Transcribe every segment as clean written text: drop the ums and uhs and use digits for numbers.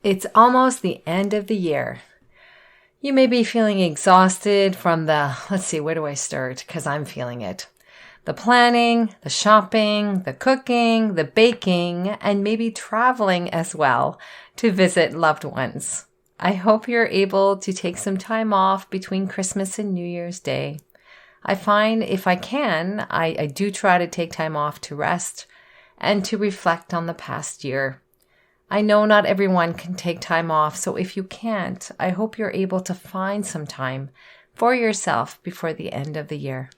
It's almost the end of the year. You may be feeling exhausted from where do I start? Because I'm feeling it. The planning, the shopping, the cooking, the baking, and maybe traveling as well to visit loved ones. I hope you're able to take some time off between Christmas and New Year's Day. I find if I can, I do try to take time off to rest and to reflect on the past year. I know not everyone can take time off, so if you can't, I hope you're able to find some time for yourself before the end of the year.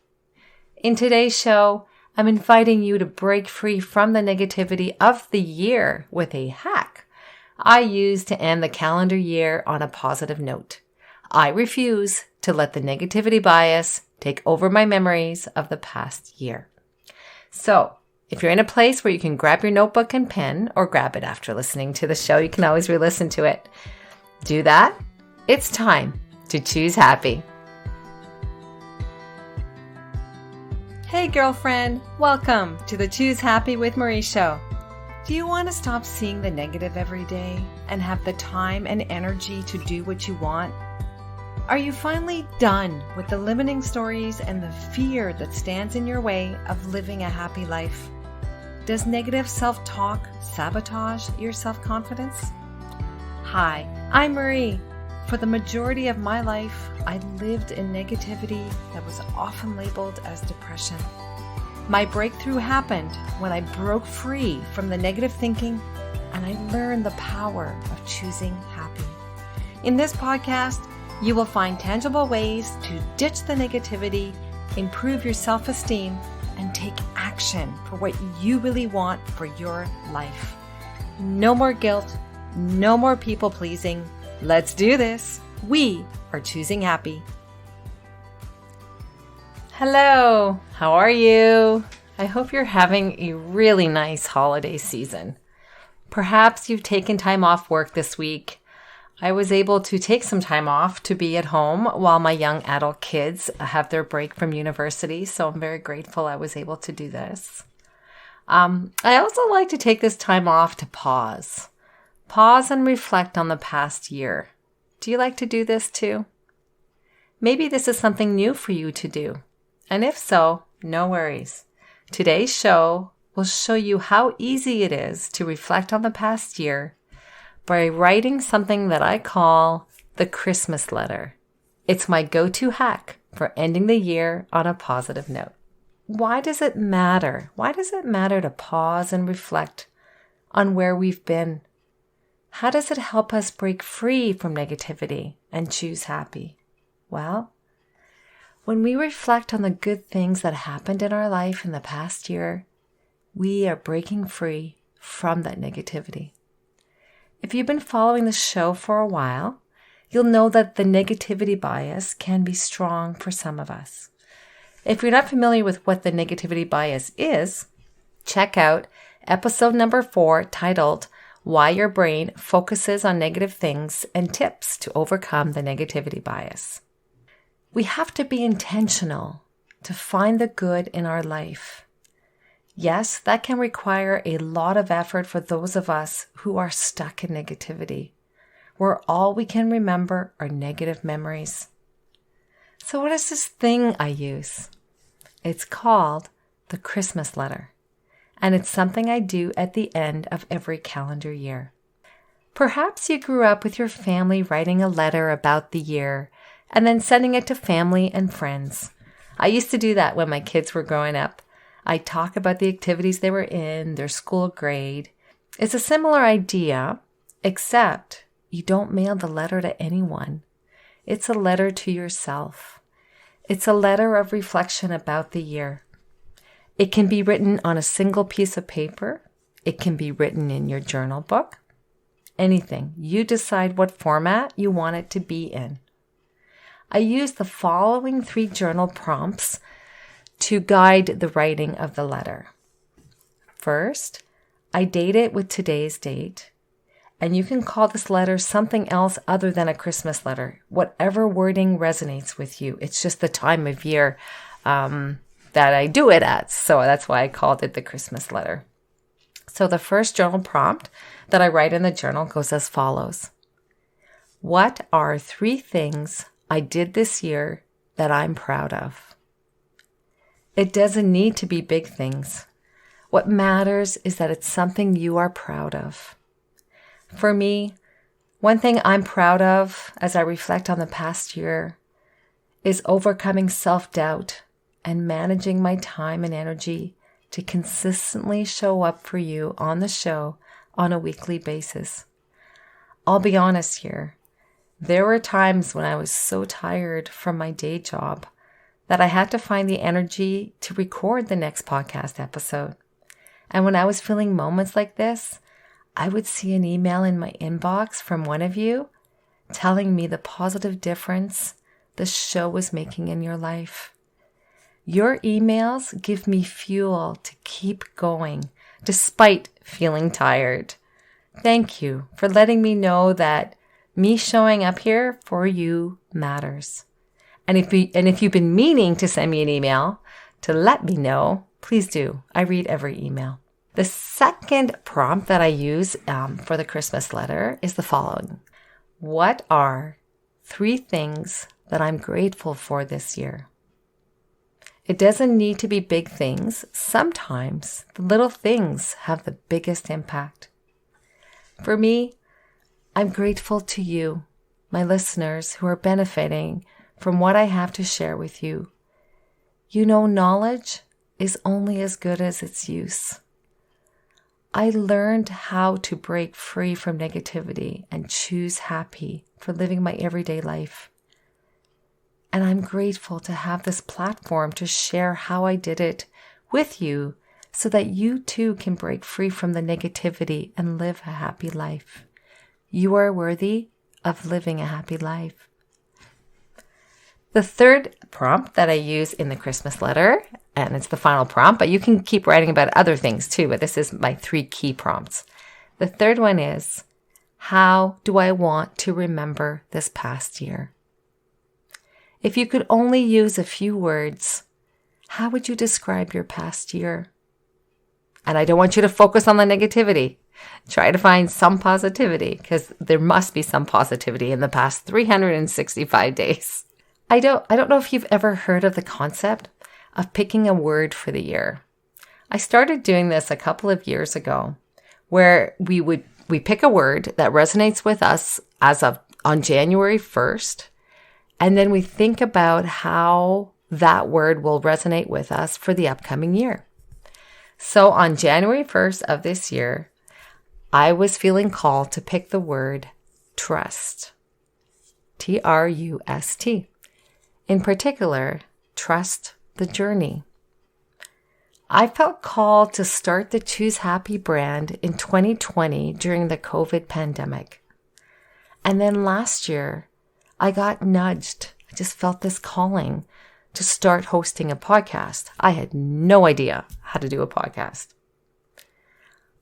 In today's show, I'm inviting you to break free from the negativity of the year with a hack I use to end the calendar year on a positive note. I refuse to let the negativity bias take over my memories of the past year. So, if you're in a place where you can grab your notebook and pen, or grab it after listening to the show, you can always re-listen to it. Do that. It's time to choose happy. Hey girlfriend, welcome to the Choose Happy with Marie show. Do you want to stop seeing the negative every day and have the time and energy to do what you want? Are you finally done with the limiting stories and the fear that stands in your way of living a happy life? Does negative self-talk sabotage your self-confidence? Hi, I'm Marie. For the majority of my life, I lived in negativity that was often labeled as depression. My breakthrough happened when I broke free from the negative thinking and I learned the power of choosing happy. In this podcast, you will find tangible ways to ditch the negativity, improve your self-esteem, and take action for what you really want for your life. No more guilt, no more people pleasing. Let's do this. We are choosing happy. Hello, how are you? I hope you're having a really nice holiday season. Perhaps you've taken time off work this week. I was able to take some time off to be at home while my young adult kids have their break from university, so I'm very grateful I was able to do this. I also like to take this time off to pause. Pause and reflect on the past year. Do you like to do this too? Maybe this is something new for you to do. And if so, no worries. Today's show will show you how easy it is to reflect on the past year by writing something that I call the Christmas letter. It's my go-to hack for ending the year on a positive note. Why does it matter? Why does it matter to pause and reflect on where we've been? How does it help us break free from negativity and choose happy? Well, when we reflect on the good things that happened in our life in the past year, we are breaking free from that negativity. If you've been following the show for a while, you'll know that the negativity bias can be strong for some of us. If you're not familiar with what the negativity bias is, check out episode number 4 titled Why Your Brain Focuses on Negative Things and Tips to Overcome the Negativity Bias. We have to be intentional to find the good in our life. Yes, that can require a lot of effort for those of us who are stuck in negativity, where all we can remember are negative memories. So what is this thing I use? It's called the Christmas letter, and it's something I do at the end of every calendar year. Perhaps you grew up with your family writing a letter about the year and then sending it to family and friends. I used to do that when my kids were growing up. I talk about the activities they were in, their school grade. It's a similar idea, except you don't mail the letter to anyone. It's a letter to yourself. It's a letter of reflection about the year. It can be written on a single piece of paper. It can be written in your journal book. Anything. You decide what format you want it to be in. I use the following 3 journal prompts to guide the writing of the letter. First, I date it with today's date, and you can call this letter something else other than a Christmas letter, whatever wording resonates with you. It's just the time of year that I do it at, so that's why I called it the Christmas letter. So the first journal prompt that I write in the journal goes as follows. What are 3 things I did this year that I'm proud of? It doesn't need to be big things. What matters is that it's something you are proud of. For me, one thing I'm proud of as I reflect on the past year is overcoming self-doubt and managing my time and energy to consistently show up for you on the show on a weekly basis. I'll be honest here. There were times when I was so tired from my day job that I had to find the energy to record the next podcast episode. And when I was feeling moments like this, I would see an email in my inbox from one of you telling me the positive difference the show was making in your life. Your emails give me fuel to keep going despite feeling tired. Thank you for letting me know that me showing up here for you matters. And if you've been meaning to send me an email to let me know, please do. I read every email. The second prompt that I use for the Christmas letter is the following. What are 3 things that I'm grateful for this year? It doesn't need to be big things. Sometimes the little things have the biggest impact. For me, I'm grateful to you, my listeners who are benefiting from what I have to share with you. You know, knowledge is only as good as its use. I learned how to break free from negativity and choose happy for living my everyday life. And I'm grateful to have this platform to share how I did it with you so that you too can break free from the negativity and live a happy life. You are worthy of living a happy life. The third prompt that I use in the Christmas letter, and it's the final prompt, but you can keep writing about other things too, but this is my 3 key prompts. The third one is, how do I want to remember this past year? If you could only use a few words, how would you describe your past year? And I don't want you to focus on the negativity. Try to find some positivity because there must be some positivity in the past 365 days. I don't know if you've ever heard of the concept of picking a word for the year. I started doing this a couple of years ago where we pick a word that resonates with us on January 1st, and then we think about how that word will resonate with us for the upcoming year. So on January 1st of this year, I was feeling called to pick the word trust. Trust. In particular, trust the journey. I felt called to start the Choose Happy brand in 2020 during the COVID pandemic. And then last year, I got nudged. I just felt this calling to start hosting a podcast. I had no idea how to do a podcast.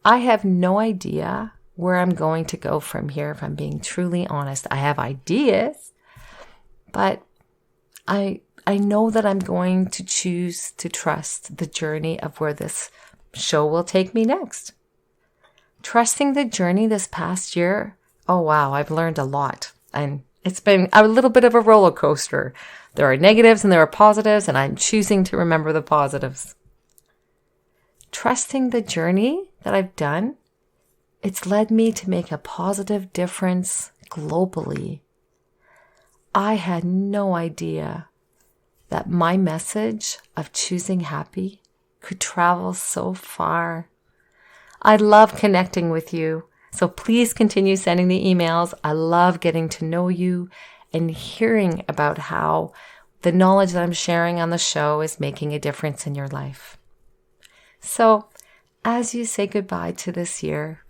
I have no idea where I'm going to go from here, if I'm being truly honest. I have ideas, but I know that I'm going to choose to trust the journey of where this show will take me next. Trusting the journey this past year, oh wow, I've learned a lot. And it's been a little bit of a roller coaster. There are negatives and there are positives, and I'm choosing to remember the positives. Trusting the journey that I've done, it's led me to make a positive difference globally. I had no idea that my message of choosing happy could travel so far. I love connecting with you, so please continue sending the emails. I love getting to know you and hearing about how the knowledge that I'm sharing on the show is making a difference in your life. So, as you say goodbye to this year,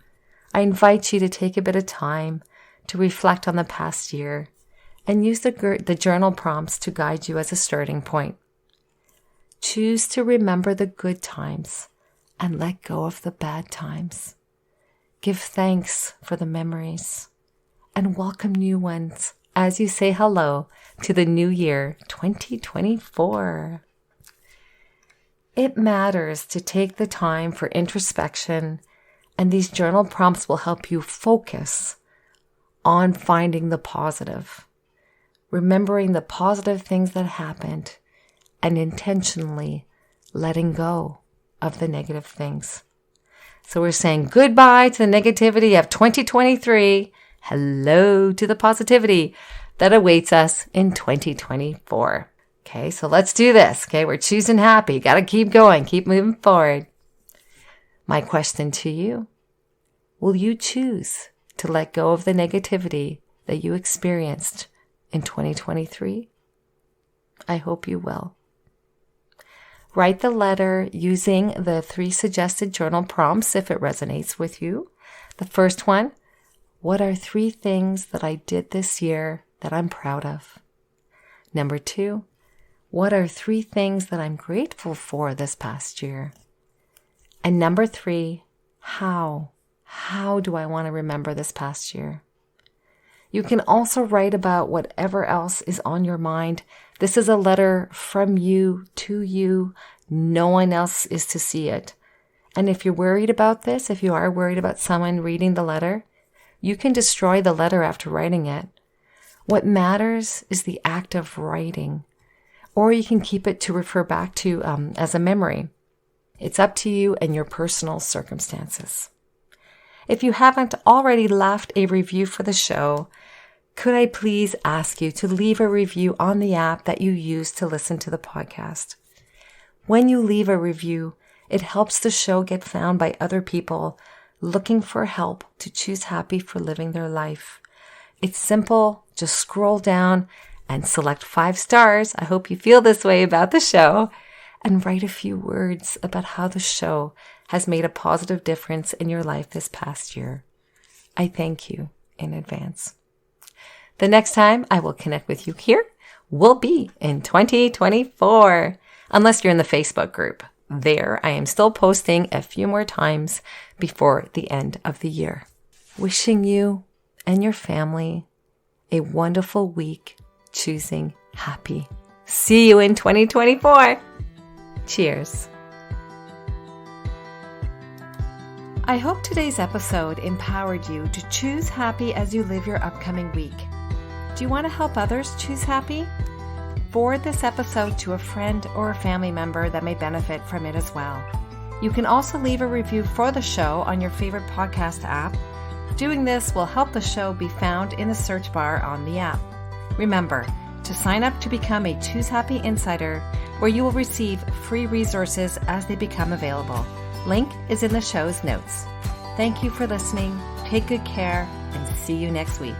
I invite you to take a bit of time to reflect on the past year and use the journal prompts to guide you as a starting point. Choose to remember the good times and let go of the bad times. Give thanks for the memories and welcome new ones as you say hello to the new year 2024. It matters to take the time for introspection And these journal prompts will help you focus on finding the positive, remembering the positive things that happened, and intentionally letting go of the negative things. So we're saying goodbye to the negativity of 2023. Hello to the positivity that awaits us in 2024. Okay, so let's do this. Okay, we're choosing happy. Got to keep going, keep moving forward. My question to you, will you choose to let go of the negativity that you experienced in 2023? I hope you will. Write the letter using the 3 suggested journal prompts if it resonates with you. The first one, what are 3 things that I did this year that I'm proud of? Number 2, what are 3 things that I'm grateful for this past year? And number 3, how? How do I want to remember this past year? You can also write about whatever else is on your mind. This is a letter from you to you. No one else is to see it. And if you're worried about this, if you are worried about someone reading the letter, you can destroy the letter after writing it. What matters is the act of writing, or you can keep it to refer back to as a memory. It's up to you and your personal circumstances. If you haven't already left a review for the show, could I please ask you to leave a review on the app that you use to listen to the podcast? When you leave a review, it helps the show get found by other people looking for help to choose happy for living their life. It's simple. Just scroll down and select 5 stars. I hope you feel this way about the show, and write a few words about how the show has made a positive difference in your life this past year. I thank you in advance. The next time I will connect with you here will be in 2024, unless you're in the Facebook group. There, I am still posting a few more times before the end of the year. Wishing you and your family a wonderful week choosing happy. See you in 2024. Cheers. I hope today's episode empowered you to choose happy as you live your upcoming week. Do you want to help others choose happy? Forward this episode to a friend or a family member that may benefit from it as well. You can also leave a review for the show on your favorite podcast app. Doing this will help the show be found in the search bar on the app. Remember to sign up to become a Choose Happy Insider, where you will receive free resources as they become available. Link is in the show's notes. Thank you for listening. Take good care and see you next week.